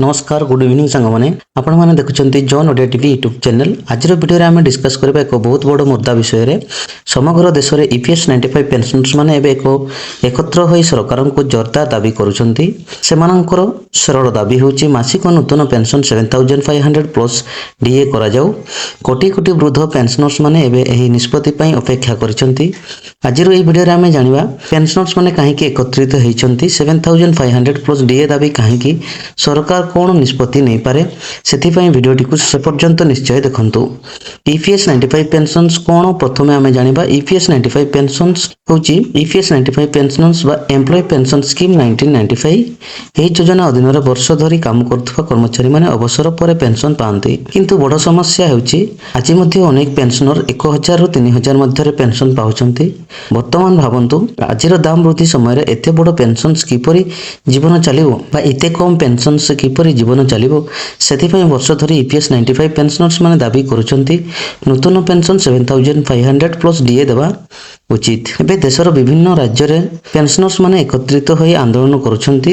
नमस्कार good evening सांग मैंने आपण मैंने देखुं जॉन ओडिया टीवी यूट्यूब चैनल आज वीडियो आम डिस्कस करबा एक बहुत बड़ मुद्दा विषय रे समग्र देश में ईपीएस 95 पेंशनर्स माने एबे एकत्र होई सरकार को जोरदार दाबी करुछंती। सेमानंकर सरल दाबी होची मासिक नूतन पेंशन 7500 प्लस डीए करा जाऊ। कोटी कोटी वृद्ध पेंशनर्स माने एबे एही निष्पत्ति पई अपेक्षा करिसंती। आज रो ए वीडियो रे आमे जानिबा पेंशनर्स माने काहेकि एकत्रित होइचंती, 7500 प्लस डीए दाबी काहेकि सरकार कौन निष्पत्ति नहीं पारे से भिडियोटी को से पर्यंत निश्चय देखंतु। ईपीएस 95 पेंशन्स कौन प्रथमे आमे जानिबा। ईपीएस 95 पेंशन्स होची ईपीएस 95 पेंशन्स बा एम्प्लॉय पेंशन स्कीम 1995। एही योजना अधीन रे वर्ष धरी काम करथुवा कर्मचारी माने अवसर पर पेंशन पाते, किंतु बड़ समस्या होची आज मध्ये अनेक पेंशनर 1000 रु 3000 मध्य रे पेंशन पाउछंती। वर्तमान भाबंतु आजिर दाम वृद्धि समय एते बड़ पेंशन किपरि जीवन चलिबो बा एते कम पेंशन से किपरि जीवन चलिबो सेथिपई वर्ष धरी ईपीएस 95 पेंशनर्स माने दाबी करुछंती नूतन पेंशन 7500 प्लस डीए देवा उचित। एबे देशर विभिन्न राज्य रे पेंशनर्स माने एकत्रित होई आंदोलन करुछंती।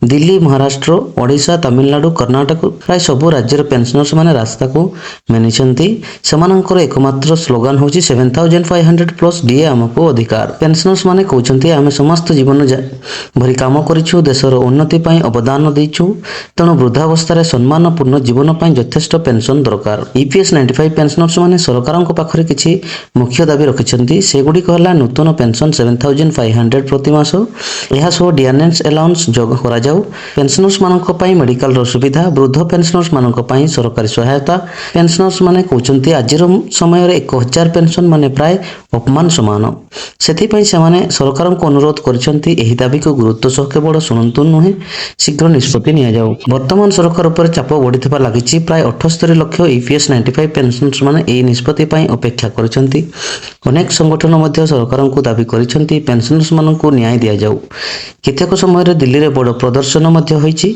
दिल्ली, महाराष्ट्र, ओडिशा, तमिलनाडु, कर्नाटक प्राय सब राज्य रे पेंशनर्स माने रास्ता को मेनिछंती। सेमानंकर एकमात्र स्लोगान होची 7500 प्लस डीए हमको अधिकार। पेंशनर्स माने कहउछंती आमे समस्त जीवन भरी काम करिछु, देशर उन्नति पई अवदान दैछु, तेणु वृद्धावस्था रे सम्मानपूर्ण जीवन पई यथेष्ट पेंशन दरकार। ईपीएस 95 पेंशनर्स माने सरकारक पाखरे किछि मुख्य दाबी रखिछंती। सेगुडी कहला नूतन पेंशन 7500 प्रति मास, यह सो डियरनेस अलाउंस जोग करा जाऊ। पेंशनर्स मानक पई मेडिकल सुविधा, वृद्ध पेंशनर्स मानक पई सरकारी सहायता। पेंशनर्स माने कहउछंती आजिर समय रे 1000 पेंशन माने प्राय अपमान समान। सेथिपई से माने सरकार को अनुरोध करिसंती एही दाबी को गुरुत्व सह केवल सुनंतु नुहे शीघ्र निष्पत्ति निया जाऊ। वर्तमान सरकार उपर चाप बढ़िथिबा लागिछि। प्राय 78 लाख ईपीएस 95 पेंशनर्स माने एही निष्पत्ति पई अपेक्षा करिसंती। अनेक संगठन मध्य सरकार को दाबी करिसंती पेंशनर्स मानकु न्याय दिया जाऊ। केतेक समय रे दिल्ली रे बड़ प्रदर्शन मध्य होईछि।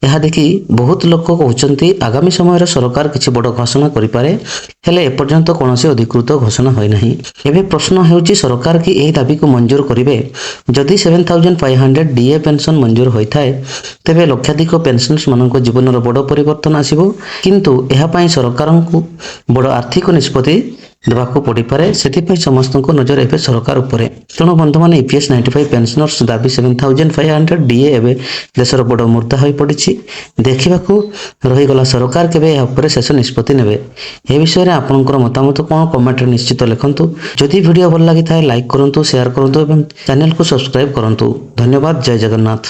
यहा देखि बहुत लोक कहउछंती आगामी समय रे सरकार किछि बड़ घोषणा करि पारे, हेले एपर्यंत कोनोसी अधिकृत घोषणा होई नाही। एबे प्रश्न हेउछि सरकार की एही दाबी को मंजूर करिवे। जदि 7500 डीए पेंशन मंजूर होइथाय तेबे लक्षाधिक पेंशनर्स मानक जीवन रो बड़ परिवर्तन आसीबो, किंतु एहा पई सरकार को बड़ आर्थिक निष्पत्ति देवाको पड़ी पारे। सेथिपई समस्त को नजर एबे सरकार उपरे। तेणु बंधु माने ईपीएस 95 पेंशनर्स दाबी 7500 डीए एबे देशर बड़ मुद्दा होई पड़िछि। देखिबाकू रहिगला सरकार केबे एहा उपरे शेष निष्पत्ति नेबे। ए विषय रे आपनकर मतामत कोन कमेंट रे निश्चित लिखंतु। जदि वीडियो भल लागि थाए लाइक करंतु, शेयर करंतु एवं चैनल को सब्सक्राइब करंतु। धन्यवाद। जय जगन्नाथ।